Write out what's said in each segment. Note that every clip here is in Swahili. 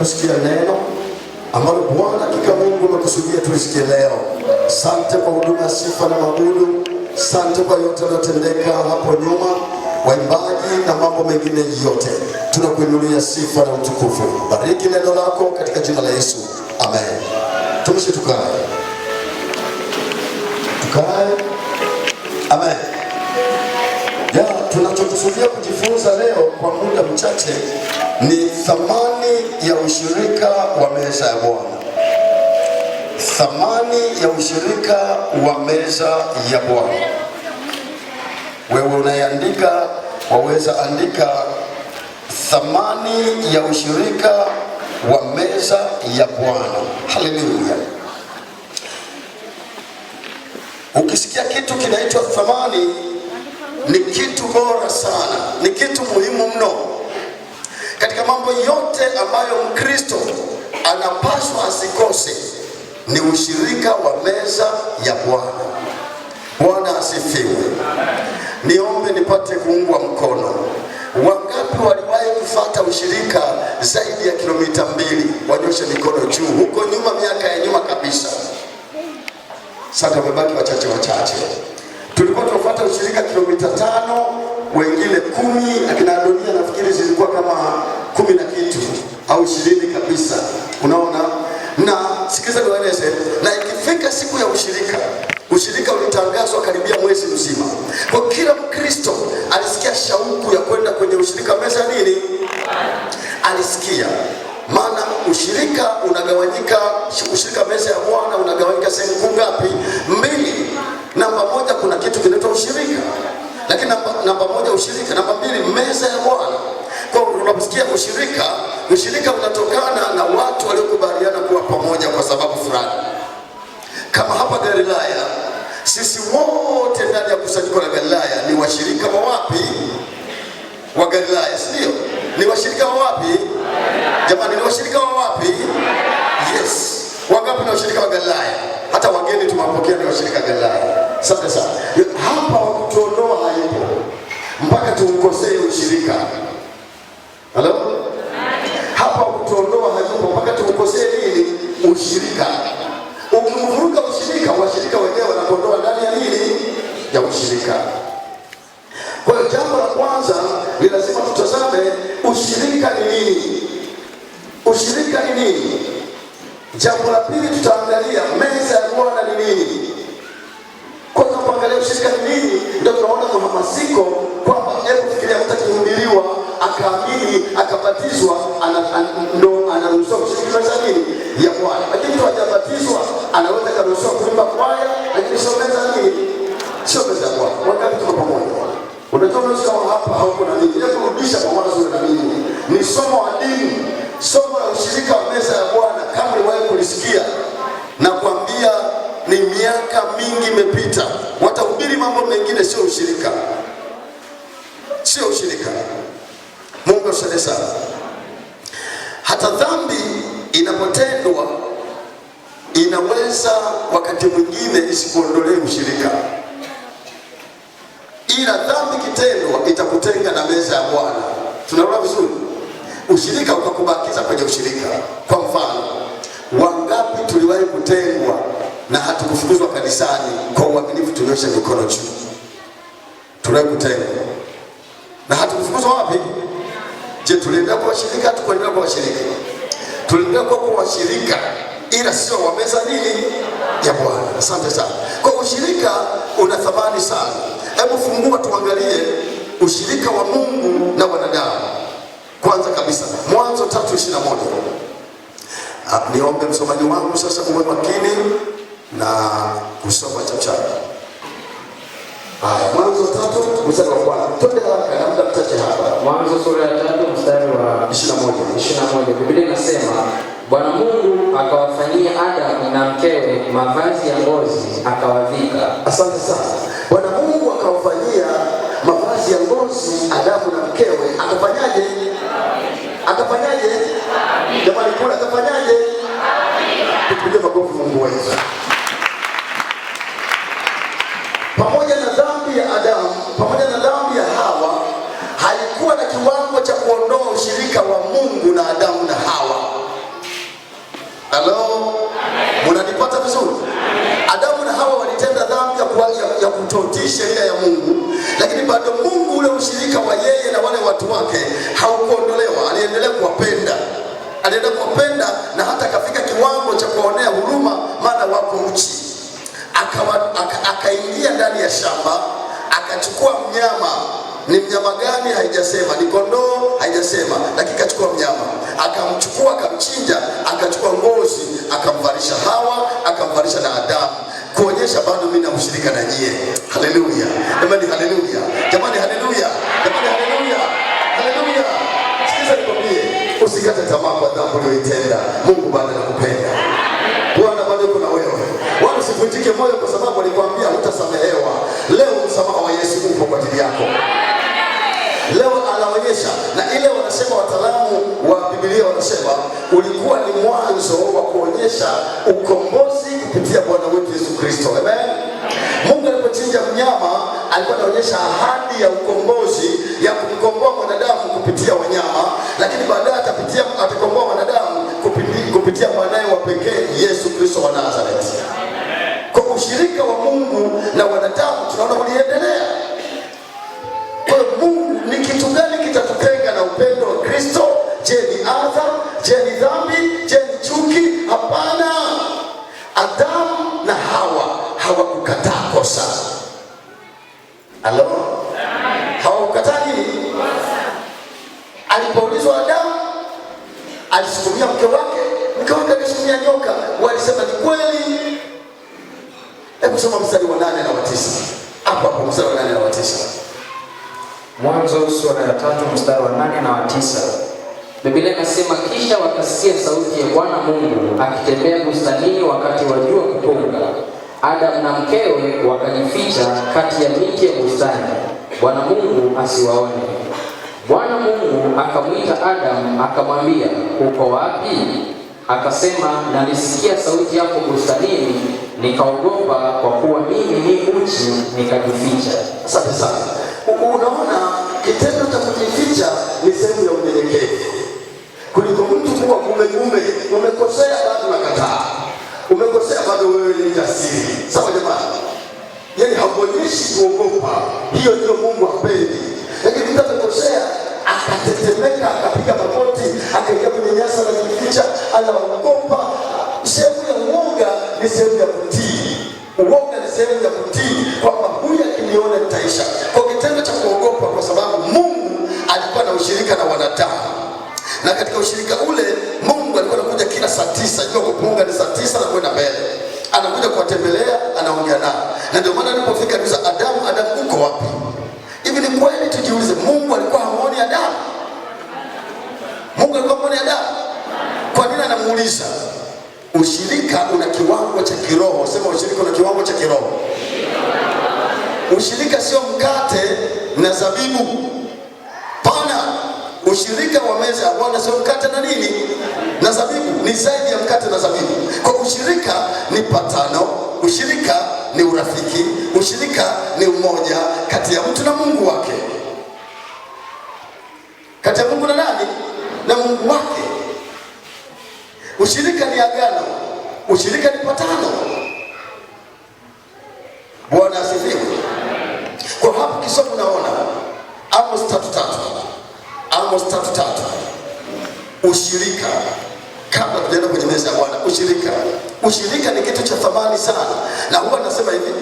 kusikia neno ambalo Bwana hakika Mungu amekusudia tulisikie leo. Asante kwa huduma ya sifa na mabudu. Asante kwa yote yaliyotendeka hapo nyuma, waimbaji na mambo mengine yote. Tunakuinulia sifa na utukufu. Bariki neno lako katika jina la Yesu. Amen. Tumishi tukae. Amen. Ya, tunachokusudia kujifunza leo kwa muda mchache ni thamani ya ushirika wa meza ya Bwana. Thamani ya ushirika wa meza ya Bwana. Wewe unayeandika waweza andika thamani ya ushirika wa meza ya Bwana. Haleluya. Ukisikia kitu kinaitwa thamani, ni kitu bora sana, ni kitu muhimu mno. Katika mambo yote ambayo Mkristo anapaswa asikose ni ushirika wa meza ya Bwana. Bwana asifiwe. Niombe nipate kuungwa mkono. Wangapi waliwahi kufuata ushirika zaidi ya kilomita 2? Wanyoshe mikono juu. Huko nyuma, miaka ya nyuma kabisa. Sasa wamebaki wachache. Tulikuwa tunafuata ushirika kilomita 5, wengine 10, akina Adonia nafikiri zilikuwa kama 10 na kitu au 20 kabisa. Unaona? Na sikiza niwaeleze, na ikifika siku ya ushirika ulitangazwa karibia mwezi mzima. Kwa kila Mkristo alisikia shauku ya kwenda kwenye ushirika meza nini? Alisikia. Maana ushirika unagawanyika, ushirika meza ya Bwana unagawanyika sehemu ngapi? 2. Namba 1 kuna kitu kinaitwa ushirika. Lakini namba 1 ushirika, namba 2 meza ya Bwana. Kwa unaposikia ushirika unatokana na watu waliokubaliana kuwa pamoja kwa sababu fulani. Kama hapa Galilaya, sisi wote ndani ya kusanyiko la Galilaya ni washirika wa wapi? Wa Galilaya, sio? Ni washirika wa wapi? Jamani, ni washirika wa wapi? Yes. Wangapi ni washirika wa Galilaya? Hata wageni tumewapokea ni washirika wa Galilaya. Asante sana. Hapa wakutuondoa haipo mpaka tumkosee ushirika. Hello? Hapa wakutuondoa haipo mpaka tumkosee nini? Ushirika. Ukimvuruga ushirika, washirika wenyewe wanakuondoa ndani ya nini? Ya ushirika. Kwa hiyo jambo la kwanza ni lazima tutazame ushirika ni nini? Ushirika ni nini? Jambo la pili tutaangalia meza ya Bwana ni nini? Kwa tunapoangalia ushirika ni nini, ndio tunaona mhamasiko kwamba hebu fikiria mtu akihubiriwa, akaamini, akabatizwa, ndo anaruhusiwa kushiriki meza nini? Ya Bwana. Lakini mtu hajabatizwa anaweza kuruhusiwa kuimba kwaya, lakini sio meza nini? Sio meza ya Bwana. Wangapi tuko pamoja? Unajua unaweza hapa au kuna nini? Ile kurudisha kwa mawazo na nini? Ni somo la dini. Somo la ushirika wa meza ya Bwana kama uliwahi kulisikia, na kuambia ni miaka mingi imepita. Watahubiri mambo mengine, sio ushirika. Sio ushirika. Mungu asifiwe sana. Hata dhambi inapotendwa inaweza wakati mwingine isikuondolee ushirika. Ila dhambi kitendwa itakutenga na meza ya Bwana. Tunaona vizuri? Ushirika ukakubakiza kwenye ushirika. Kwa mfano, wangapi tuliwahi kutengwa na hatukufukuzwa kanisani kwa uaminifu? Tunyoshe mikono juu. Tuliwahi kutengwa na hatukufukuzwa wapi? Je, tuliendelea kwa washirika? Hatukuendelea kwa washirika. Tuliendelea kwa washirika, ila sio wa meza nini? Ya Bwana. Asante sana. Kwa ushirika una thamani sana. Hebu fungua tuangalie ushirika wa Mungu na wanadamu. Kwanza kabisa, Mwanzo 3:21. Niombe msomaji wangu sasa uwe makini na kusoma chachacha. Mwanzo 3 mstari wa 1. Twende haraka na muda mchache hapa. Mwanzo sura ya 3 mstari wa 21. Biblia inasema, Bwana Mungu akawafanyia Adamu na mkewe mavazi ya ngozi akawavika. Asante sana. Bwana Mungu akawafanyia mavazi ya ngozi Adamu na mkewe. Akafanyaje? Akafanyaje? Jamani, kuna akafanyaje? Tupige makofi Mungu wetu. Pamoja na dhambi ya Adamu, pamoja na dhambi ya Hawa, haikuwa na kiwango cha kuondoa ushirika wa Mungu na Adamu na Hawa. Halo, mnanipata vizuri? Adamu na Hawa walitenda dhambi ya kutotii sheria ya Mungu, lakini bado Mungu ule ushirika wa yeye na wale watu wake haukuondolewa. Aliendelea kuwapenda, na hata akafika kiwango cha kuonea huruma, maana wako uchi. Akaingia ndani ya shamba, akachukua mnyama. Ni mnyama gani? Haijasema. Ni kondoo? Haijasema. Lakini akachukua mnyama, akamchukua, akamchinja, akachukua ngozi, akamvalisha Hawa, akamvalisha na Adamu, kuonyesha bado mimi na ushirika na nyie. Haleluya jamani, haleluya jamani, haleluya jamani, haleluya, haleluya. Sikiza nikwambie, usikate tamaa kwa dhambi uliyoitenda. Mungu bado anakupenda. Bwana bado yuko na wewe. Wala usivunjike moyo kwa sababu alikwambia hutasamehewa. Leo msamaha wa Yesu upo kwa ajili yako. Leo anaonyesha, na ile wanasema wataalamu wa Biblia wanasema ulikuwa ni mwanzo wa kuonyesha ukombozi kupitia Bwana wetu Yesu Kristo. Amen. Mungu alipochinja mnyama alikuwa anaonyesha ahadi ya ukombozi ya kumkomboa mwanadamu kupitia wanyama, lakini baadaye atakomboa mwanadamu kupitia mwanae wa pekee Yesu Kristo wa Nazareth. Kwa ushirika wa Mungu na wanadamu tunaona uliendelea. Kwa Mungu, ni kitu gani kitatutenga na upendo wa Kristo? Je, ni adha? Je, ni dhambi? Je, ni chuki? Hapana. Adamu na Hawa hawakukataa kosa. Halo? Hawakukataa nini? Alipoulizwa Adamu, alisukumia mke wake alisukumia nyoka. Walisema ni kweli. Hebu soma mstari wa 8 na wa 9. Hapo mstari wa 8 na wa 9. Mwanzo sura ya 3 mstari wa 8 na wa 9. Biblia inasema, kisha wakasikia sauti ya Bwana Mungu akitembea bustanini wakati wa jua kupunga. Adamu na mkewe wakajificha kati ya miti ya bustani, Bwana Mungu asiwaone. Bwana Mungu akamwita Adamu akamwambia, uko wapi? Akasema, nalisikia sauti yako bustanini, nikaogopa kwa kuwa mimi ni uchi, nikajificha. Asante sana. Unaona, kitendo cha kujificha ni sehemu ya unyenyekevu. Kuliko mtu kuwa gume, umekosea bado unakataa. Umekosea bado wewe ni jasiri. Sawa jamani? Yaani hauonyeshi kuogopa. Hiyo ndio Mungu hapendi. Lakini mtu amekosea, akatetemeka, akapiga magoti, akaingia kwenye nyasi na kujificha, anaogopa. Sehemu ya uoga ni sehemu ya kutii. Uoga ni sehemu ya kutii, kwamba huyu akiniona nitaisha. Kwa kitendo cha kuogopa, kwa sababu Mungu alikuwa na ushirika na wanadamu. Na katika ushirika ule Mungu alikuwa anakuja kila saa 9. Jua kupunga ni saa 9 na kwenda mbele. Anakuja kuwatembelea, anaongea nao. Na ndio maana alipofika aliuliza Adamu, uko wapi? Hivi ni kweli tujiulize, Mungu alikuwa hamuoni Adamu? Mungu alikuwa hamuoni Adamu? Kwa nini anamuuliza? Ushirika una kiwango cha kiroho. Sema ushirika una kiwango cha kiroho. Ushirika sio mkate na zabibu. Pana. Ushirika wa meza ya Bwana sio mkate na nini? Na zabibu. Ni zaidi ya mkate na zabibu. Kwa ushirika ni patano, ushirika ni urafiki, ushirika ni umoja kati ya mtu na Mungu wake. Kati ya Mungu na nani? Na Mungu wake. Ushirika ni agano. Ushirika ni patano. Bwana asifiwe. Kwa hapo kisomo unaona Amos 3:3. Amos 3:3. Ushirika. Kabla tujaenda kwenye meza ya Bwana, ushirika ni kitu cha thamani sana. Na huwa nasema hivi,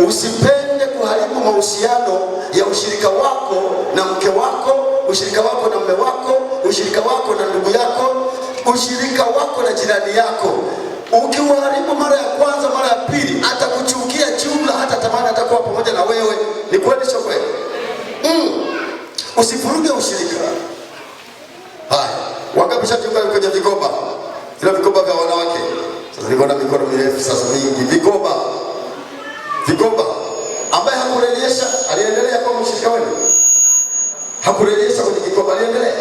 usipende kuharibu mahusiano ya ushirika wako na mke wako, ushirika wako na mume wako, ushirika wako na ndugu yako, ushirika wako na jirani yako. Ukiuharibu mara ya kwanza, mara ya pili, atakuchukia jumla, hata tamani atakuwa pamoja na wewe. Ni kweli sio kweli? Usivuruge ushirika. Haya, wangapi shajiunga kwenye vigoba? Vile vigoba vya wanawake. Sasa niko na mikono mirefu sasa mingi. Vigoba ambaye hakurejesha, aliendelea kwa mshirika wenu. Hakurejesha kwenye vigoba, aliendelea.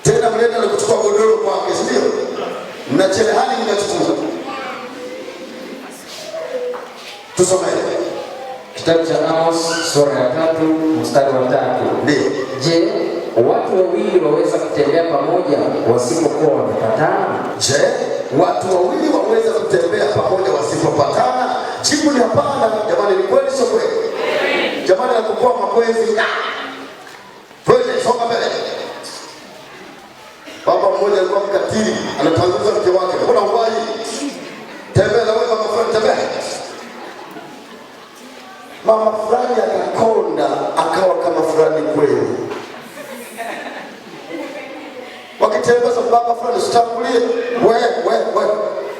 Tena mlienda na kuchukua godoro kwake, si ndio? Na cherehani mnachukua. Tusome kitabu cha Amos sura ya 3 mstari wa 3. Ndio. Je, watu wawili waweza kutembea pamoja wasipokuwa wamepatana? Je, watu wawili waweza kutembea pamoja wasipopatana? Jibu ni hapana. Jamani, ni kweli sio kweli? Jamani, hakukuwa mapenzi. Twende songa mbele. Baba mmoja alikuwa mkatili, anatanguza mke wake. Mbona uwai? Tembea na wewe mama fulani, tembea. Mama fulani akakonda, akawa kama fulani kweli. Wakitembea sasa, baba fulani usitangulie.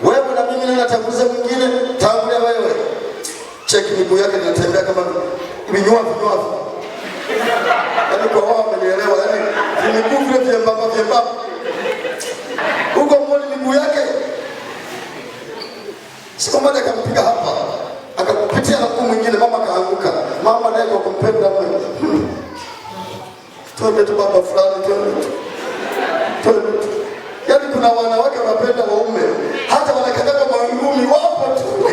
Wewe na mimi ninatanguliza mwingine, tangulia wewe. Cheki miguu yake inatembea kama vinywavu. Yaani kwa wao wamenielewa, yaani miguu vile vyembamba. Huko mboni miguu yake. Siku moja akampiga hapa. Akakupitia na mguu mwingine, mama akaanguka. Mama naye kwa kumpenda mwe. Twende tu baba fulani, twende. Yaani kuna wanawake wanapenda waume, hata wanakataka mangumi wapo tu.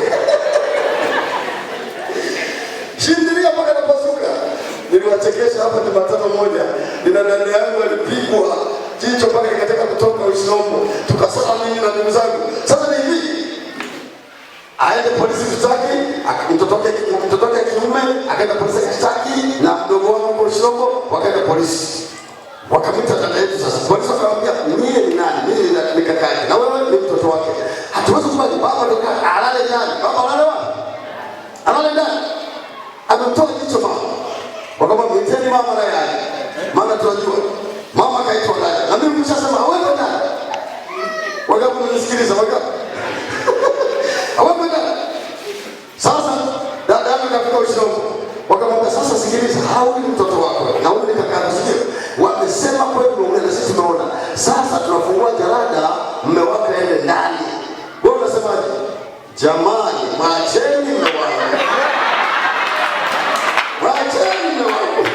Shindilia mpaka napasuka. Niliwachekesha hapa Jumatano moja. Nina dada yangu alipigwa jicho mpaka ikataka kutoka Uislamu. Tukasema mimi na ndugu zangu, sasa ni hivi. Aende polisi kutaki, mtoto wake kiume akaenda polisi kutaki, na mdogo wangu kwa Uislamu wakaenda polisi. Wakamita dada yetu sasa. Polisi wakamwambia, "Mimi ni nani? Mimi ni kaka yake. Na wewe ni mtoto wake. Hatuwezi kubali baba ndo alale ndani." Baba alale wapi? Alale ndani. Amemtoa jicho mama. Wakamwambia, "Mwiteni mama na yeye." Maana tunajua. Mama kaitwa ndani. Na mimi nimeshasema wewe ndani. Wakamunisikiliza wakawa. Wewe ndani. Sasa dada yangu akafika Uislamu. Wakamwambia, "Sasa sikiliza, hao ni mtoto wako na huyu ni kaka yako." Wamesema kweli mume na sisi tumeona. Sasa tunafungua jalada, mume wako aende ndani. Wewe unasemaje? Jamani, mwacheni mume wangu. Mwacheni mume wangu.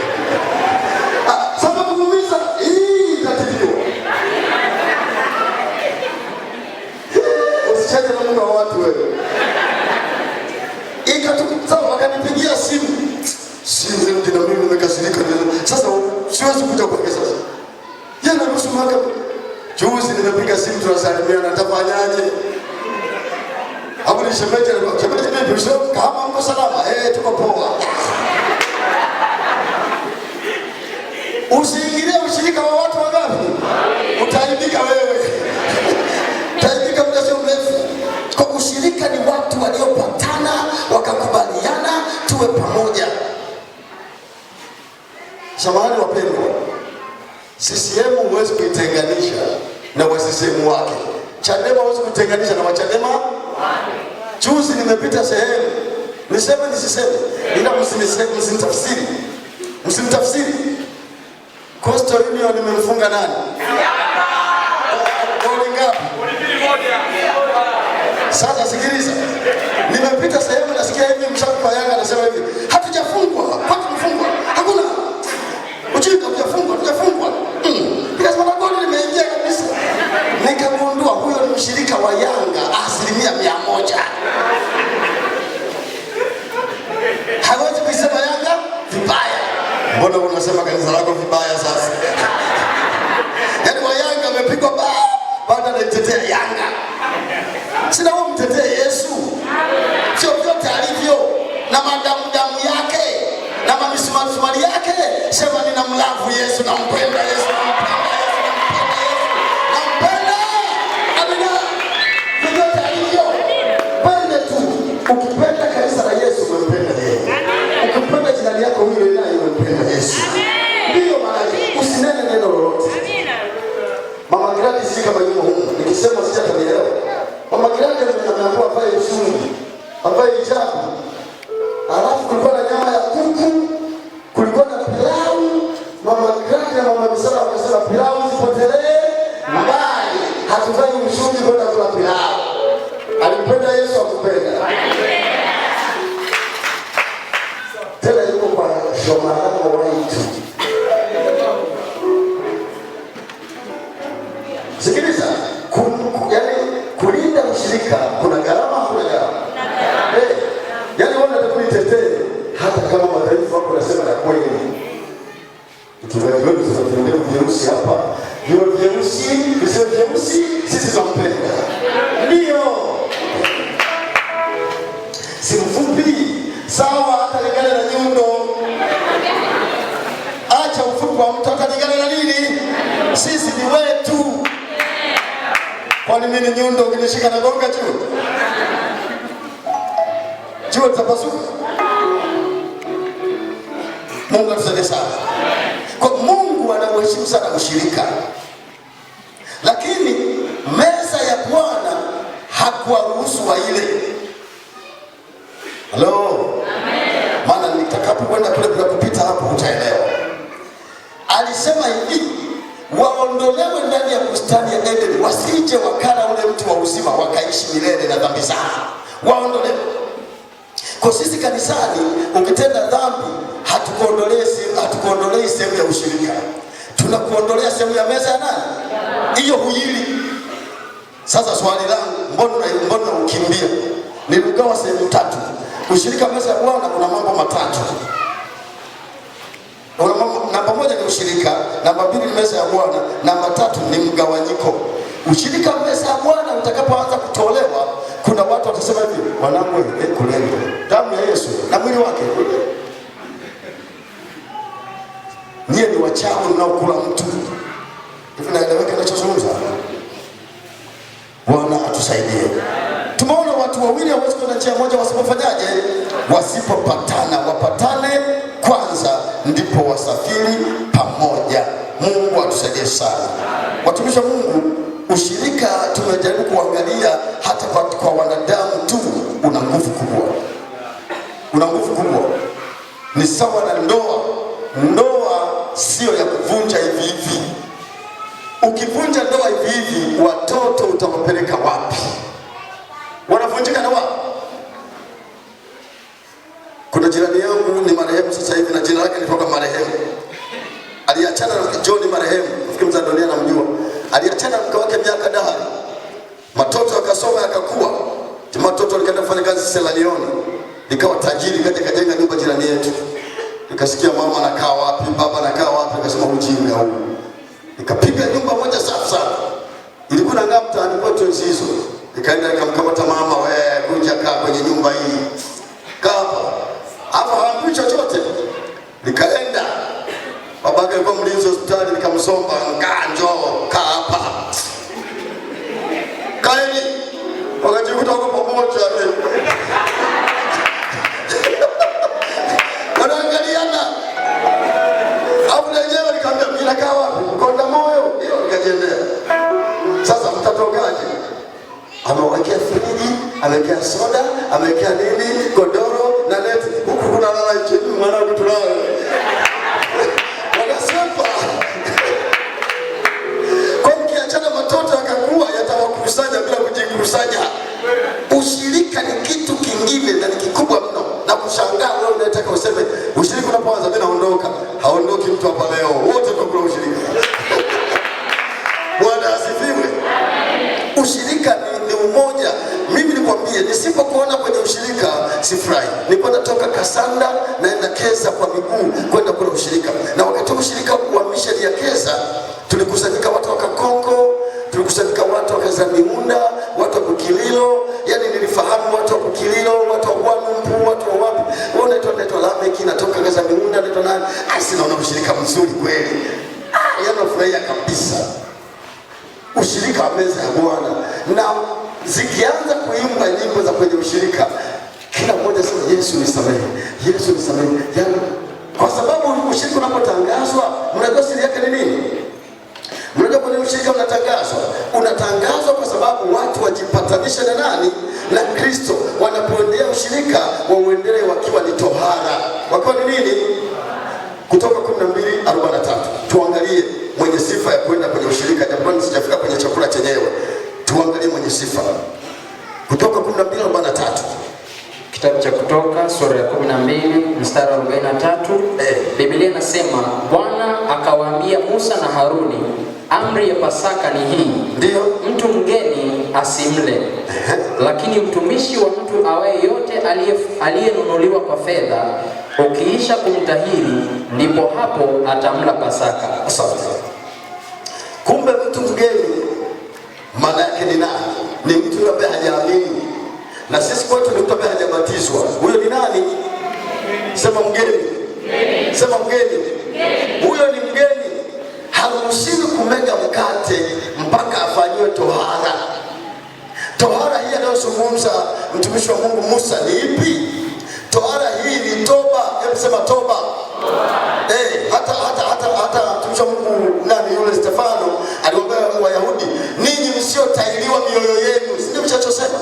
Sasa kuumiza hii tatizo. Usicheze na mume wa watu wewe. Ikatukuta wakanipigia simu. Simu ndio mimi nimekasirika. Sasa siwezi kuja kwa kesa sasa. Yeye anaruhusu mahakama. Juzi nimepiga simu tunasalimiana, nitafanyaje? Hapo ni shemeji bibi sio kama mko salama. Tuko poa. Usiingilie ushirika wa watu wangapi? Utaibika wewe. Utaibika muda sio mrefu. Kwa ushirika ni watu waliopatana, wakakubaliana tuwe pamoja. Samahani wapendwa, CCM huwezi kuitenganisha na CCM wake. Chadema huwezi kuitenganisha na Wachadema wake. Juzi nimepita sehemu, niseme nisiseme, ila msinitafsiri. Msinitafsiri. Coastal Union nimemfunga nani? Goli ngapi? Sasa sikiliza. Nimepita sehemu nasikia hivi mshabiki wa Yanga anasema hivi, "Hatujafungwa, hatujafungwa." Hakuna. Ujinga hatujafungwa. Nikasema goli limeingia kabisa. Nikagundua huyo ni mshirika wa Yanga 100%. Hawezi kusema Yanga vibaya. Mbona unasema kanisa lako vibaya sasa? Yaani wa Yanga amepigwa baada anaitetea Yanga. Sina wewe mtetee Yesu. Sio vyote alivyo na damu yake na mamisumari yake. Sema ninamlavu Yesu, nampenda Yesu, nampenda. Amina. Vyote alivyo. Pende tu. Ukipenda kanisa la Yesu umempenda yeye. Ukipenda jirani yako huyo naye umempenda Yesu. Ndio maana usinene neno lolote. Mama Giradi si kama yumo huko. Nikisema sitanielewa. Mama Giradi anaambiwa pale ushungi. Ambaye hijabu. Alafu kulikuwa na nyama ya kuku, kulikuwa na pilau. Mama Giradi na mama Misara wakasema pilau zipotelee mbali. Hatufai ushungi kwenda kula pilau. Alimpenda Yesu, akupenda. Tena yuko kwa Shomara waitu. Sikiliza, yaani kulinda ushirika kuna gharama, kuna gharama. Yaani wewe unataka kuitetee hata kama madhaifu wako unasema ya kweli. Tunaelewa virusi hapa. Virusi, sisi tunampenda. mimi ni nyundo, ukinishika na gonga juu. Juu litapasuka. Mungu atusaidie sana. Kwa Mungu anamheshimu sana ushirika. Lakini meza ya Bwana hakuwaruhusu waile. Hello. Amen. Maana nitakapokwenda kule bila kupita hapo utaelewa. Alisema hivi, waondolewe ndani ya bustani ya Edeni, wasije wakala ule mti wa uzima wakaishi milele na dhambi zao. Waondolewe. Kwa sisi kanisani ukitenda dhambi hatukuondolei sehemu ya ushirika. Tunakuondolea sehemu ya meza ya nani? Hiyo huili. Sasa swali langu, mbona ukimbia? Niligawa sehemu tatu. Ushirika meza ya Bwana kuna mambo matatu. Namba moja ni ushirika, namba mbili ni meza ya Bwana, namba tatu ni mgawanyiko. Ushirika meza ya Bwana utakapoanza kutolewa, kuna watu watasema hivi, wanangu kulendo damu ya Yesu na mwili wake. Nyie ni wachawi mnaokula mtu. Hivi naeleweka ninachozungumza? Bwana atusaidie. Tumeona watu wawili hawezi kwenda njia moja wasipofanyaje? Wasipopatana. Wapatane kwanza ndipo wasafiri pamoja. Mungu atusaidie sana. Watumishi wa Mungu, ushirika tumejaribu kuangalia hata kwa wanadamu tu una nguvu kubwa. Una nguvu kubwa. Ni sawa na ndoa. Ndoa sio ya kuvunja hivi hivi. Ukivunja ndoa hivi hivi, watoto utawapeleka wapi? Wanavunjika na wapi? Kuna jirani yangu ni marehemu sasa hivi na jina lake litoka marehemu. Aliachana na John marehemu, nafikiri mzee Donia anamjua. Aliachana na mke wake miaka dahari. Matoto yakasoma yakakua. Matoto alikaenda kufanya kazi Sierra Leone. Nikawa tajiri kaja kajenga nyumba jirani yetu. Nikasikia mama anakaa wapi, baba anakaa wapi, nikasema ujinga huu. Nikapiga nyumba moja safi sana. Ilikuwa na ngapi mtaani kwetu hizo. Nikaenda nikamkamata mama, wewe kuja kaa kwenye nyumba hii. Kaa hapa. Hapa haambi chochote. Nikaenda. Babake alikuwa mlinzi hospitali, nikamsomba, njoo kaa hapa. Kaeni. Wakajikuta wako pamoja. Wanaangaliana. Hapo ndio nikamwambia mimi nakaa wapi? Konda moyo. Hiyo nikajiendea. Sasa mtatokaje? Amewekea friji, amewekea soda, amewekea nini, godoro na neti. Huku kuna lala chini mwanangu tulale. Wanasema. Kwa mkiachana matoto yakakua yatawakusanya bila kujikusanya. Ushirika ni kitu kingine na ni kikubwa mno. Na kushangaa wewe unataka useme ushirika unapoanza mimi naondoka. Haondoki mtu hapa leo. Wote tunakula ushirika. Bwana asifiwe. Ushirika ni umoja. Mimi nikwambie, nisipokuona kwenye ushirika sifurahi. Nilikuwa natoka Kasanda naenda Keza kwa miguu kwenda kula ushirika. Na wakati ushirika wa mission ya Keza tulikusanyika watu wa Kakonko, tulikusanyika watu wa Kazamiunda, watu wa Bukililo. Yani nilifahamu watu wa Bukililo, watu wa Bwanumpu, watu wa wapi. Wewe unaitwa Lameki, natoka Kazamiunda, naitwa nani? Naona ushirika mzuri kweli. Yana furahia kabisa. Ushirika wa meza ya Bwana. Na zikianza kuimba nyimbo za kwenye ushirika, kila mmoja sema Yesu nisamehe, Yesu nisamehe. Yani kwa sababu ushirika unapotangazwa, mnajua siri yake ni nini? Mnajua kwa nini ushirika unatangazwa? Unatangazwa kwa sababu watu wajipatanisha na nani? Na Kristo. Wanapoendea ushirika, wauendelee wakiwa ni tohara. Wakiwa ni nini? Kutoka 12:43. Tuangalie mwenye sifa ya kwenda kwenye ushirika, japo sijafika kwenye chakula chenyewe. Tuangalie mwenye sifa. Kutoka 12:43. Kitabu cha Kutoka sura ya 12 mstari wa 43. Biblia inasema, Bwana akawaambia Musa na Haruni, amri ya Pasaka ni hii, ndio mtu mgeni asimle. Lakini mtumishi wa mtu awaye yote aliyenunuliwa kwa fedha, ukiisha kumtahiri, ndipo hapo atamla Pasaka. Asante. Kumbe mtu mgeni maana yake ni nani? Ni mtu ambaye hajaamini. Na sisi kwetu ni mtu ambaye hajabatizwa. Huyo ni nani? Sema mgeni. Sema mgeni. Huyo ni mgeni. Haruhusiwi kumega mkate mpaka afanyiwe tohara. Tohara hii anayozungumza mtumishi wa Mungu Musa ni ipi? Tohara hii ni toba. Hebu sema toba. Hata mtumishi wa Mungu nani yule Stefano aliwaambia Wayahudi, ninyi msiotahiriwa mioyo yenu, si ndio mchachosema?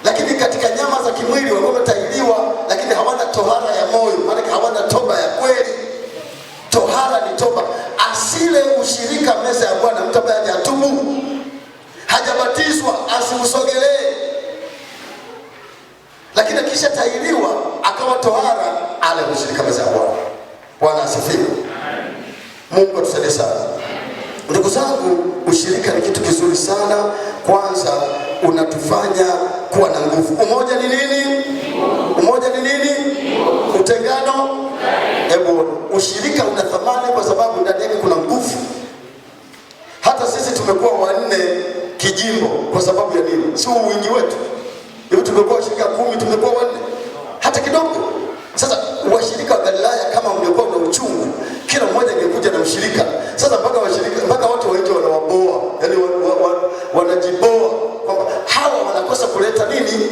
Lakini katika nyama za kimwili wao wametahiriwa, lakini hawana tohara ya moyo, maana hawana toba ya kweli. Tohara ni toba. Asile ushirika meza ya Bwana mtu ambaye hajatubu, hajabatizwa, asiusogelee. Lakini akisha tahiriwa akawa tohara, ale ushirika meza ya Bwana. Bwana asifiwe. Mungu atusaidie sana. Ndugu zangu, ushirika ni kitu kizuri sana. Kwanza unatufanya kuwa na nguvu. Umoja ni nini? Umoja ni nini? Utengano? Hebu, ushirika una thamani kwa sababu ndani yake kuna nguvu. Hata sisi tumekuwa wanne kijimbo kwa sababu ya nini? Si wingi wetu. Hiyo tumekuwa washirika 10, tumekuwa wanne. Hata kidogo. Sasa washirika wa Galilaya kama ungekuwa na uchungu, kila mmoja angekuja na mshirika. Sasa mpaka watu waje wanawaboa, yani wanajiboa kwamba hawa wanakosa kuleta nini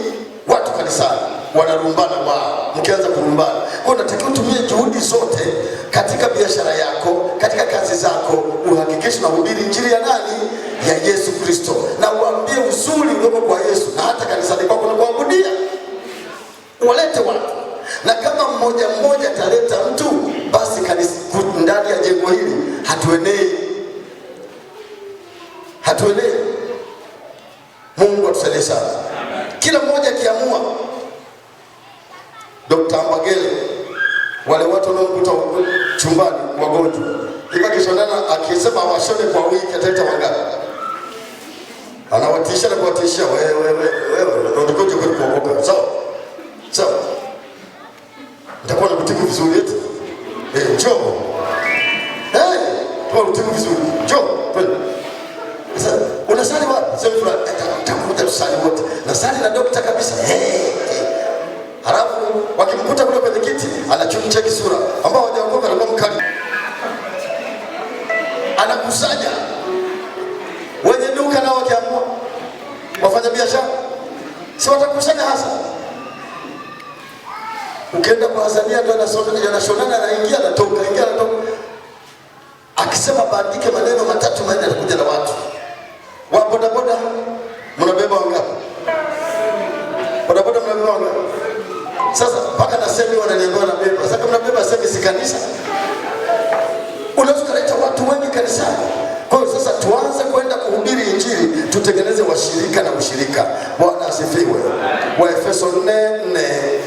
watu kanisani, wanarumbana wao. Mkianza kurumbana, kwa unatakiwa utumie juhudi zote katika biashara yako, katika kazi zako, uhakikishe unahubiri injili ya nani? Ya Yesu Kristo, na uambie uzuri uliopo kwa Yesu, na hata kanisani kwako na kuabudia walete watu. Na kama mmoja mmoja ataleta mtu, basi kanisa ndani ya jengo hili hatuenei. Mungu atusaidie sana. Kila mmoja akiamua. Dr. Mbagele, wale watu wanaokuta chumbani wagonjwa, kila kishonana akisema washone kwa wiki ataleta wangapi? Anawatisha na kuwatishia, wewe ndio unataka kuokoka. Sawa. Nitakuwa nakutibu vizuri eti. Njoo. Kwa nakutibu vizuri. Njoo. Sasa unasali wapi? Sema fulani, nitakuja tusali wote. Na sali na daktari kabisa. Halafu wakimkuta kule kwenye kiti, anachukua sura ambao hawajaokoka na mkali. Anakusanya. Wenye duka nao wakiamua wafanya biashara, si watakusanya hasa. Ukienda kwa Azania ndio anashonana, anaingia anatoka. Akisema bandike maneno 3 4 anakuja na watu. Wa bodaboda mnabeba wangapi? Bodaboda mnabeba wangapi? Sasa mpaka na semi wananiambia wanabeba. Sasa kama mnabeba semi si kanisa. Unaweza kuleta watu wengi kanisani. Kwa hiyo sasa tuanze kwenda kuhubiri injili, tutengeneze washirika na ushirika. Bwana asifiwe. Waefeso 4:4.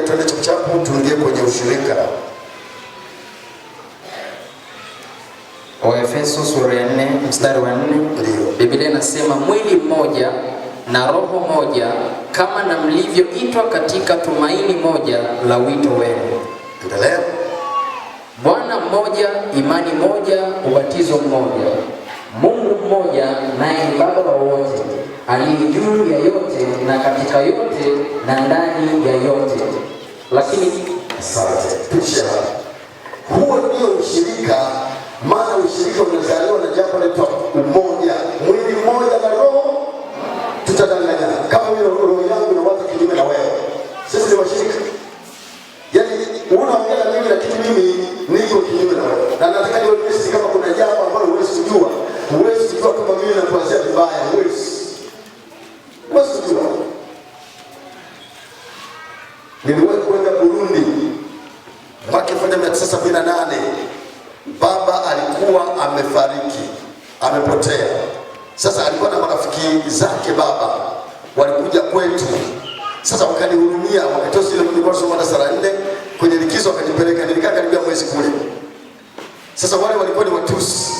Tuende chapu tuingie kwenye ushirika. Waefeso sura ya 4 mstari wa 4. Biblia inasema mwili mmoja na roho moja, kama na mlivyoitwa katika tumaini moja la wito wenu. Endelea. Bwana mmoja, imani moja, ubatizo mmoja, Mungu mmoja, naye ni Baba wa wote, aliye juu ya yote na katika yote na ndani ya yote. Lakini asante. Pisha. Huo ndio ushirika. Maana ushirika unazaliwa na jambo linaloitwa umoja. Mwili mmoja na roho. Tutadanganyana. Kama vile roho yangu na watu kinyume na wewe. Sisi ni washirika. Yaani unaongea na mimi lakini mimi niko kinyume na wewe. Na nataka niwe sisi kama kuna jambo ambalo huwezi kujua. Huwezi kujua kama mimi nakuanzia vibaya. Huwezi kujua. Niliwahi kwenda Burundi mwaka 1978. Baba alikuwa amefariki, amepotea. Sasa alikuwa na marafiki zake baba walikuja kwetu. Sasa wakanihurumia, wakatoa ile kulikuwa somo la sala 4 kwenye likizo, wakanipeleka. Nilikaa karibia mwezi kule. Sasa wale walikuwa ni Watusi.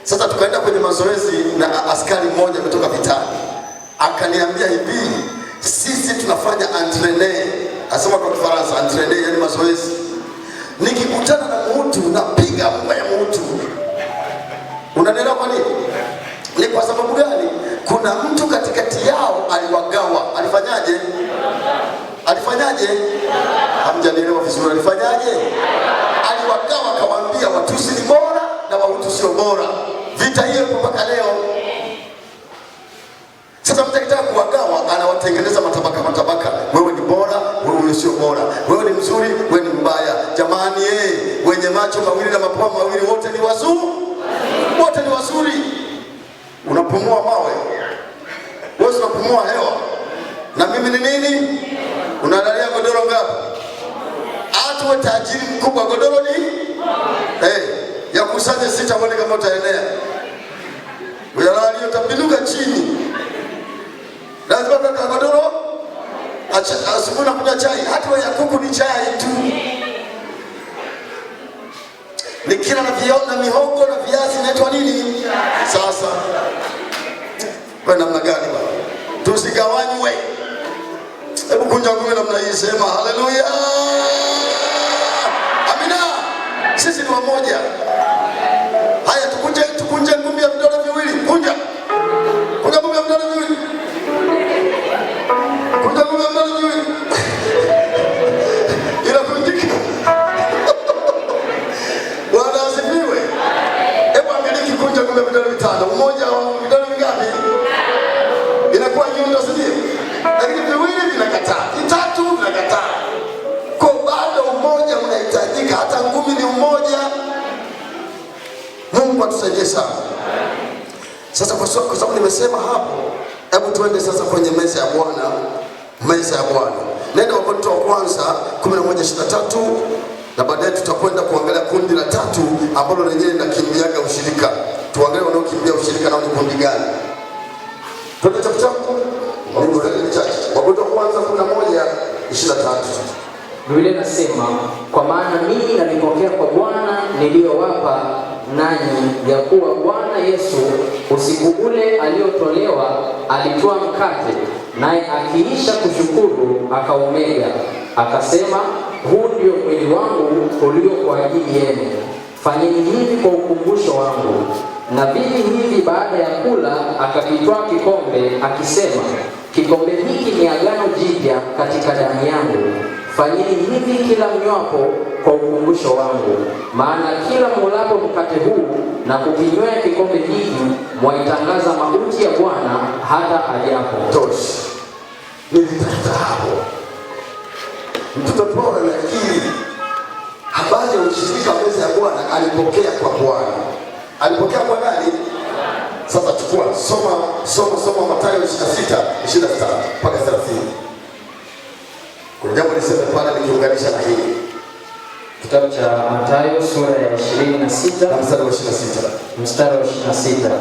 Sasa tukaenda kwenye mazoezi na askari mmoja kutoka vitani. Akaniambia hivi, sisi tunafanya entraîner, asema kwa Kifaransa entraîner, yani mazoezi. Nikikutana na mtu napiga mbaya mtu. Unanielewa kwa nini? Ni kwa sababu gani? Kuna mtu katikati yao aliwagawa. Alifanyaje? Hamjanielewa vizuri. Alifanyaje? Aliwagawa, akawaambia Watusi ni bora na Wahutu sio bora. Vita hiyo mpaka leo. Sasa mtu akitaka kuwagawa anawatengeneza matabaka matabaka. Wewe ni bora, wewe sio bora. Wewe ni mzuri, wewe ni mbaya. Jamani wenye macho mawili na mapua mawili wote ni wazuri. Wote ni wazuri. Unapumua mawe. Wewe unapumua hewa. Na mimi ni nini? Unalalia godoro ngapi? Hata wewe tajiri mkubwa godoro ni ya kusanya 6 uone kama utaenea. Uyalali utapinuka chini. Lazima kaka godoro asubuhi nakunywa chai. Hata wewe ya kuku ni chai tu. Nikila na mihogo na viazi inaitwa nini? Sasa kwa namna gani bwana? Tusigawanywe. Hebu kunja ngumi namna hii, sema haleluya. Amina. Sisi ni wamoja. Haya tukunje ngumi ya vidole viwili. Kunja ngumi ya vidole viwili. Kunja ngumi ya vidole viwili. Ila kunjika. Bwana asifiwe. Hebu angalia kunja ngumi ya vidole vitano. Mmoja wa vidole vingapi? Inakuwa nyundo, si ndio? Lakini viwili vinakataa, vitatu vinakataa. Kwa bado umoja unahitajika, hata ngumi ni umoja. Mungu atusaidie sana. Sasa kwa sababu nimesema hapo, hebu tuende sasa kwenye meza ya Bwana. Meza ya Bwana. Nenda Wakorintho wa kwanza 11:23 na baadaye tutakwenda kuangalia kundi la tatu ambalo lenyewe linakimbiaga ushirika. Tuangalie wanaokimbia ushirika nao ni kundi gani. Twende chapu. Wakorintho wa kwanza 11:23. Biblia inasema, kwa maana mimi nalipokea kwa Bwana niliyowapa nanyi, ya kuwa Bwana Yesu usiku ule aliotolewa alitoa mkate, naye akiisha kushukuru akaumega, akasema, huu ndio mwili wangu ulio kwa ajili yenu, fanyeni hivi kwa ukumbusho wangu. Na vivi hivi baada ya kula akakitwaa kikombe akisema, kikombe hiki ni agano jipya katika damu yangu, fanyeni hivi kila mnywapo kwa ukumbusho wangu. Maana kila mulapo mkate huu na kukinywea kikombe hiki mwaitangaza mauti ya Bwana hata ajapo. Toshi. Nilitaka hapo. Mtoto Paulo anakiri habari ya ushirika meza ya Bwana alipokea kwa Bwana. Alipokea kwa nani? Sasa chukua soma Mathayo 26:23 mpaka 30. Kuna jambo liseme pale nikiunganisha na hili. Kitabu cha Mathayo sura ya 26 na mstari wa 26. Mstari wa 26.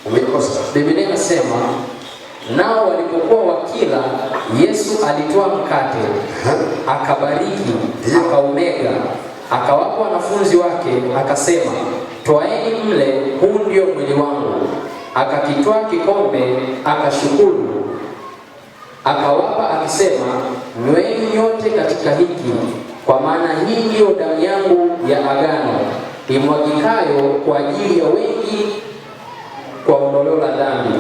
Umekosa. Biblia inasema, nao walipokuwa wakila, Yesu alitoa mkate, akabariki, akaumega, akawapa wanafunzi wake, akasema, twaeni mle, huu ndio mwili wangu. Akakitwaa kikombe, akashukuru, akawapa akisema, nyweni nyote katika hiki, kwa maana hii ndiyo damu yangu ya agano, imwagikayo kwa ajili ya wengi kwa ondoleo la dhambi.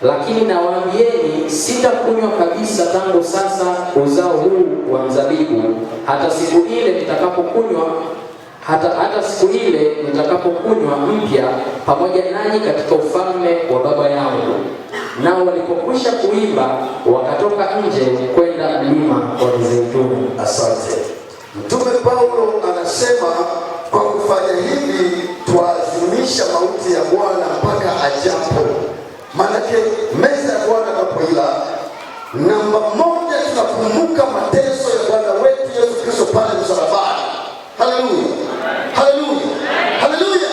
Lakini nawaambieni, sitakunywa kabisa tangu sasa uzao huu wa mzabibu, hata siku ile nitakapokunywa mpya pamoja nanyi katika ufalme wa Baba yangu. Nao walipokwisha kuimba, wakatoka nje kwenda mlima wa Mizeituni. Asante. Mtume Paulo anasema kwa kufanya hivi tuazimisha mauti ya Bwana mpaka ajapo. Maanake meza ya Bwana tunapoila, namba moja tunakumbuka mateso ya Bwana wetu Yesu Kristo pale msalabani. Haleluya. Haleluya. Haleluya.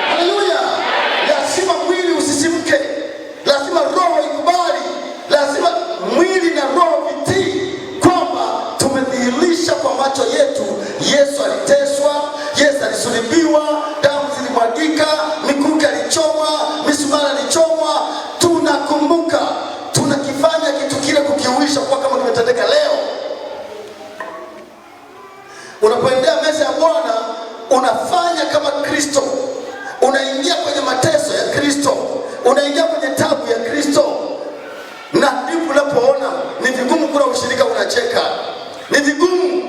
Haleluya. Lazima mwili usisimke. Lazima roho ikubali. Lazima mwili na roho vitii kwamba tumedhihirisha kwa macho yetu Yesu aliteswa, Yesu alisulubiwa, damu zilimwagika, mikuki alichomwa, misumari alichomwa. Tunakumbuka, tunakifanya kitu kile kukiuisha kwa kama kimetendeka leo. Unapoendea meza ya Bwana unafanya kama Kristo. Unaingia kwenye mateso ya Kristo, unaingia kwenye tabu ya Kristo. Na ndipo unapoona ni vigumu kula ushirika unacheka, ni vigumu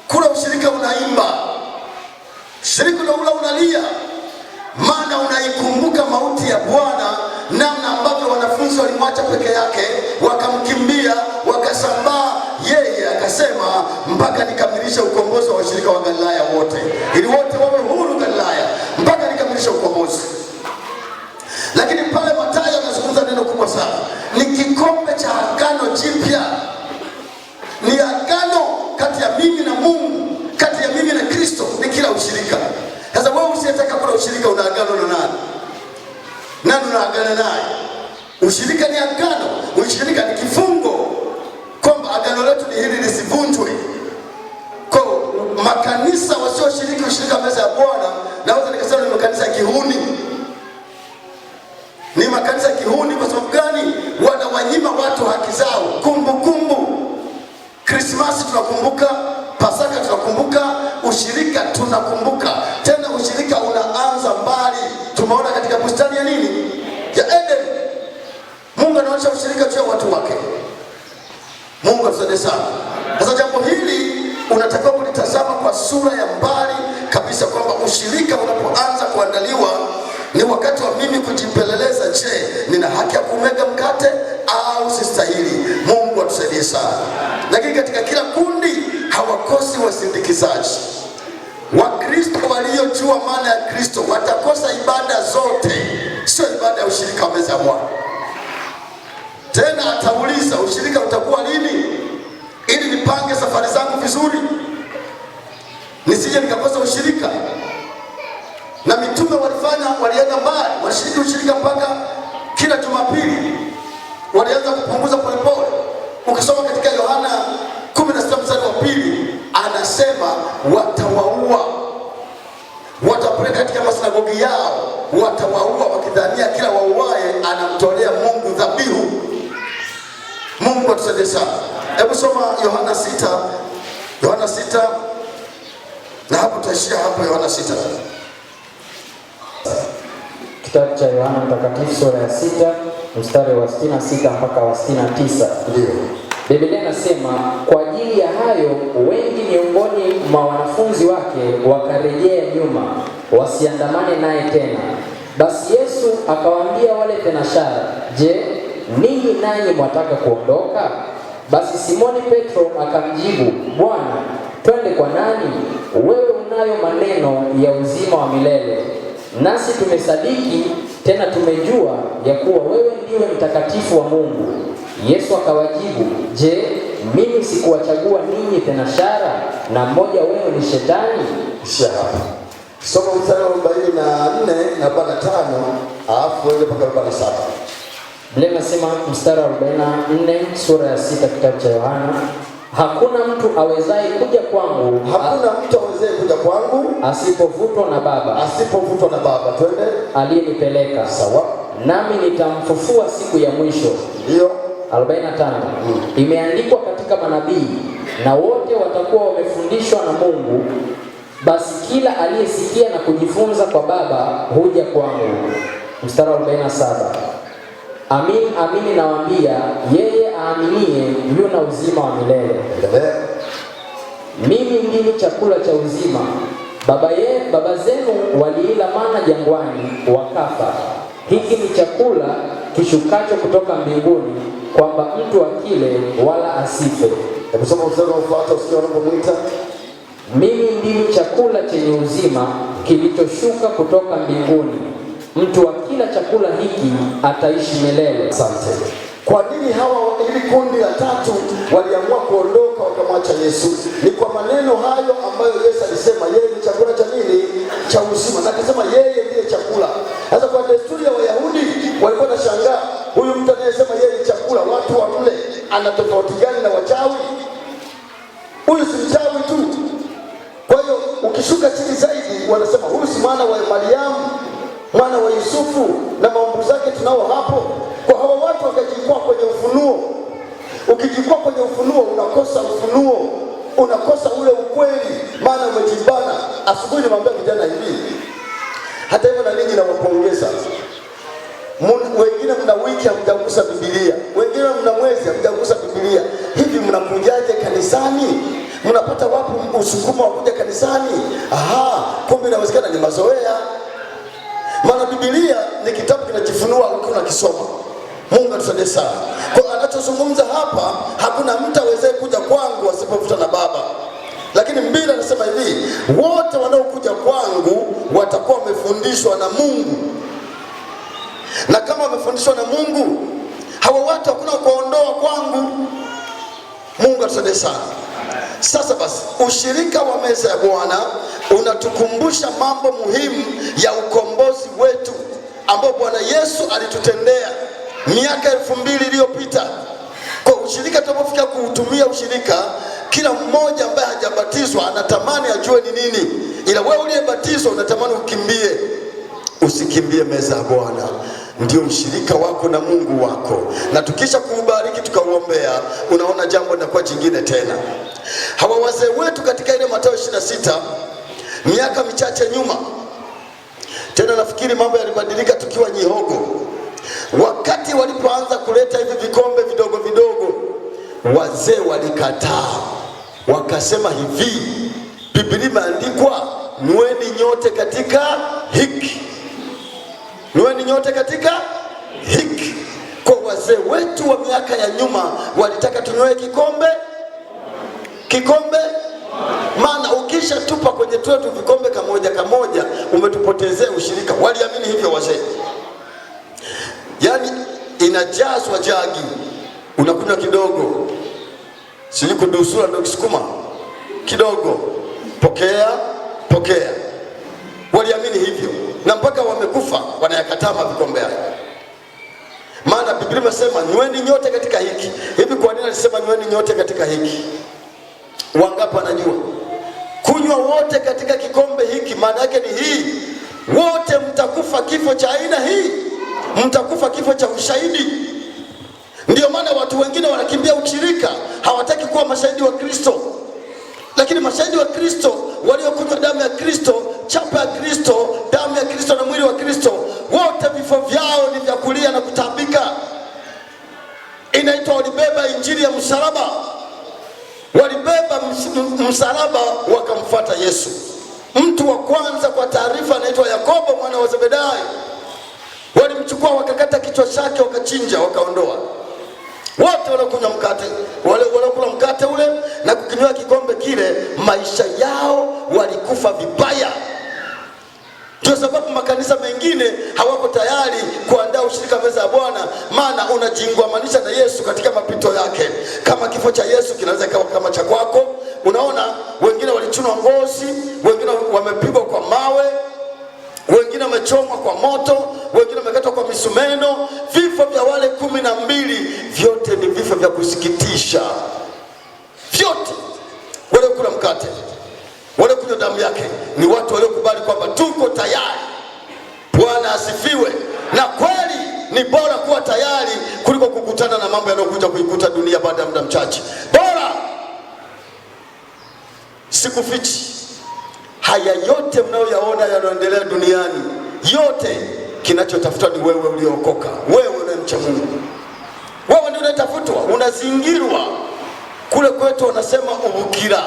kula ushirika unaimba, shirika ula unalia. maana unaikumbuka mauti ya Bwana, namna ambavyo wanafunzi walimwacha peke yake, wakamkimbia, wakasambaa. Yeye akasema mpaka nikamilishe ukombozi wa washirika wa Galilaya wote, ili wote wawe huru Galilaya, mpaka nikamilishe ukombozi. Lakini pale Mathayo anazungumza neno kubwa sana, ni kikombe cha agano jipya, ni agano kati ya mimi na Mungu, kati ya mimi na Kristo, ni kila ushirika. Sasa wewe usiyetaka kula ushirika, una agano na nani? Nani unaagana naye? Ushirika ni agano, ushirika ni kifungo, kwamba agano letu ni hili lisivunjwe. Kwa makanisa wasioshiriki ushirika meza ya Bwana, naweza nikasema ni makanisa ya kihuni. Ni makanisa ya kihuni. Kwa sababu gani? Wanawanyima watu haki zao. Kumbukumbu Krismasi tunakumbuka, Pasaka tunakumbuka, ushirika tunakumbuka. Tena ushirika unaanza mbali. Tumeona katika bustani ya nini? Ya Eden. Mungu anaonyesha ushirika juu ya watu wake. Mungu atusaidie sana. Sasa jambo hili unatakiwa kulitazama kwa sura ya mbali kabisa, kwamba ushirika unapoanza kuandaliwa ni wakati wa mimi kujipeleleza. Je, nina haki ya kumega mkate au sistahili? Mungu atusaidie sana. Lakini katika kila kundi hawakosi wasindikizaji. Wakristo waliojua maana ya Kristo watakosa ibada zote, sio ibada ya ushirika wa meza ya Bwana. Tena atauliza, ushirika utakuwa lini, ili nipange safari zangu vizuri, nisije nikakosa ushirika. Na mitume walienda mbali, walishiriki ushirika mpaka kila Jumapili. Walianza kupunguza polepole. Ukisoma katika Yohana 16:2 anasema watawaua, watapeleka katika masinagogi yao, watawaua, wakidhania kila wauaye anamtolea Mungu dhabihu. Mungu atusaidie sana. Hebu soma Yohana 6 na hapo tutaishia hapo. Yohana 6, kitabu cha Yohana Mtakatifu sura ya 6 mstari wa 66 mpaka wa 69. Ndio Biblia inasema, kwa ajili ya hayo wengi miongoni mwa wanafunzi wake wakarejea nyuma, wasiandamane naye tena. Basi Yesu akawaambia wale thenashara, je, ninyi nanyi mwataka kuondoka? Basi Simoni Petro akamjibu, Bwana, twende kwa nani? Wewe unayo maneno ya uzima wa milele, nasi tumesadiki tena tumejua ya kuwa wewe ndiwe mtakatifu wa Mungu. Yesu akawajibu, je, mimi sikuwachagua ninyi thenashara, na mmoja wenu ni Shetani? Shahaba. Soma mstari wa 44 na 45, alafu uende mpaka 47. Biblia inasema mstari wa 44 sura ya 6 kitabu cha Yohana, hakuna mtu awezaye kuja kwangu, asipovutwa na Baba, twende, aliyenipeleka. Sawa. Nami nitamfufua siku ya mwisho. Ndio 45. Imeandikwa katika manabii, na wote watakuwa wamefundishwa na Mungu. Basi kila aliyesikia na kujifunza kwa Baba huja kwangu. Mstari wa 47. Amin, amini nawaambia, yeye aaminie yuna uzima wa milele. Mimi ndimi chakula cha uzima. Baba zenu waliila mana jangwani, wakafa. Hiki ni chakula kishukacho kutoka mbinguni, kwamba mtu akile wala asife. Kusoma mstari unaofuata, usikie wanapomwita. Mimi ndimi chakula chenye uzima kilichoshuka kutoka mbinguni. Mtu akila chakula hiki ataishi milele. Asante. Kwa nini hili kundi la tatu waliamua kuondoka wakamwacha Yesu? Ni kwa maneno hayo ambayo Yesu alisema yeye ni chakula cha nini? Cha uzima. Na akasema yeye ndiye chakula. Sasa kwa desturi ya Wayahudi walikuwa wanashangaa, huyu mtu anayesema yeye ni chakula, watu wamle, ana tofauti gani na wachawi? Huyu si mchawi tu. Kwa hiyo ukishuka chini zaidi wanasema huyu si mwana wa Mariamu, mwana wa Yusufu, na maumbu zake tunao hapo. Kwa hawa watu wakajikwaa kwenye ufunuo. Ukijikwaa kwenye ufunuo unakosa ufunuo, unakosa ule ukweli, maana umejibana. Asubuhi nimwambia vijana hivi, hata hivyo na ninyi nawapongeza. Wengine mna wiki hamjagusa Biblia, wengine mna mwezi hamjagusa Biblia. Hivi mnakujaje kanisani? Mnapata wapi usukuma wa kuja kanisani? Kumbe inawezekana ni mazoea. Maana Biblia ni kitabu kinajifunua ukiwa unakisoma. Mungu atusaidie sana. Kwa anachozungumza hapa, hakuna mtu awezaye kuja kwangu asipovuta na Baba. Lakini Biblia inasema hivi, wote wanaokuja kwangu watakuwa wamefundishwa na Mungu. Na kama wamefundishwa na Mungu, hawa watu hakuna kuondoa kwangu. Mungu atusaidie sana. Sasa basi, ushirika wa meza ya Bwana unatukumbusha mambo muhimu ya ukombozi wetu ambao Bwana Yesu alitutendea miaka 2000 iliyopita. Kwa ushirika, tunapofika kuutumia ushirika, kila mmoja ambaye hajabatizwa anatamani ajue ni nini. Ila wewe uliyebatizwa unatamani ukimbie. Usikimbie meza ya Bwana. Ndio ushirika wako na Mungu wako. Na tukisha kuubariki tukauombea, unaona jambo linakuwa jingine tena. Hawa wazee wetu katika ile Mathayo 26 miaka michache nyuma, tena nafikiri mambo yalibadilika tukiwa Nyihogo, wakati walipoanza kuleta hivi vikombe vidogo vidogo, wazee walikataa. Wakasema hivi, Biblia imeandikwa, nueni nyote katika hiki. Nueni nyote katika hiki. Kwa wazee wetu wa miaka ya nyuma walitaka tunywe kikombe maana ukisha tupa kwenye twetu vikombe kamoja umetupotezea ushirika. Waliamini hivyo wazee. Yani inajazwa jagi, unakunywa kidogo, siji kudusura ndio kisukuma kidogo, pokea. Waliamini hivyo, na mpaka wamekufa wanayakataa vikombe haya. Maana Biblia inasema nyweni nyote katika hiki. Hivi kwa nini alisema nyweni nyote katika hiki? Wangapi wanajua? Kunywa wote katika kikombe hiki maana yake ni hii, wote mtakufa kifo cha aina hii, mtakufa kifo cha ushahidi. Ndio maana watu wengine wanakimbia ushirika, hawataki kuwa mashahidi wa Kristo. Lakini mashahidi wa Kristo waliokunywa damu ya Kristo, chapa ya Kristo, damu ya Kristo na mwili wa Kristo, wote vifo vyao ni vya kulia na kutabika. Inaitwa walibeba injili ya msalaba. Walibeba msalaba wakamfuata Yesu. Mtu wa kwanza kwa taarifa anaitwa Yakobo mwana wa Zebedayo. Walimchukua wakakata kichwa chake, wakachinja, wakaondoa. Wote wanakunywa mkate, wale mkate ule na kukinywa kikombe kile, maisha yao walikufa vibaya. Ndio sababu makanisa mengine hawako tayari kuandaa ushirika meza ya Bwana, maana unajiingamanisha na Yesu katika mapito yake. Kama kifo cha Yesu kinaweza kuwa kama cha kwako. Unaona, wengine walichunwa ngozi, wengine wamepigwa kwa mawe, wengine wamechomwa kwa moto, wengine wamekatwa kwa misumeno. Vifo vya wale 12 vyote ni vifo vya kusikitisha. Vyote wale kula mkate, wale kunywa damu yake, ni watu waliokubali kwamba tuko tayari. Bwana asifiwe. Na kweli ni bora kuwa tayari kuliko kukutana na mambo yanayokuja kuikuta dunia baada ya muda mchache. Bora. Sikufichi, haya yote mnayoyaona yanayoendelea duniani, yote kinachotafuta ni wewe uliokoka, wewe unayemcha Mungu. Wewe ndio unatafutwa, unazingirwa. Kule kwetu wanasema ubukira,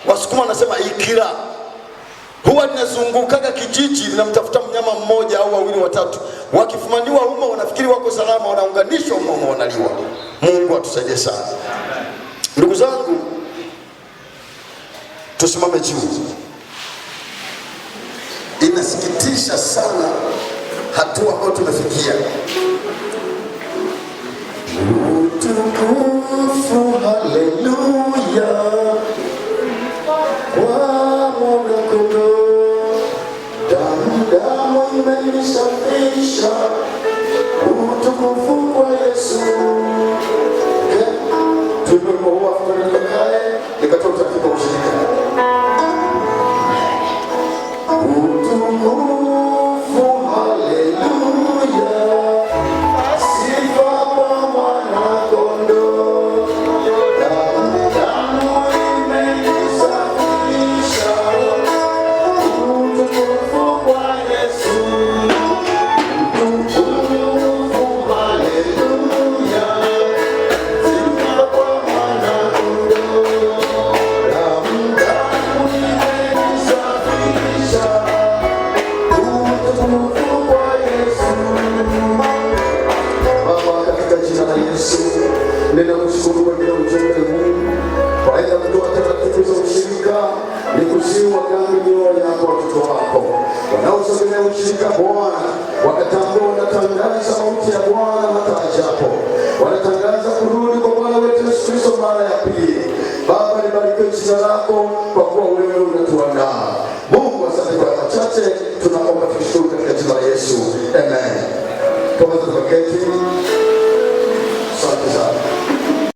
Wasukuma wanasema ikira. Huwa linazungukaga kijiji linamtafuta mnyama mmoja au wawili watatu. Wakifumaniwa humo wanafikiri wako salama, wanaunganishwa humo wanaliwa. Mungu atusaidie sana. Ndugu zangu, tusimame juu. Inasikitisha sana hatua ambayo tumefikia. Utukufu, haleluya, kwa mwana-kondoo, damu imenisafisha. Utukufu kwa Yesu. Tumemoa tukae nikatoka katika ushirika. Utukufu, haleluya, sifa kwa mwana-kondoo, damu imenisafisha. Utukufu kwa Yesu. Utukufu, haleluya, sifa kwa mwana-kondoo, damu ni kusihi wagange mioyo yako watoto wako wanaosogelea ushirika Bwana, wakatambua wanatangaza sauti ya Bwana hata ajapo, wanatangaza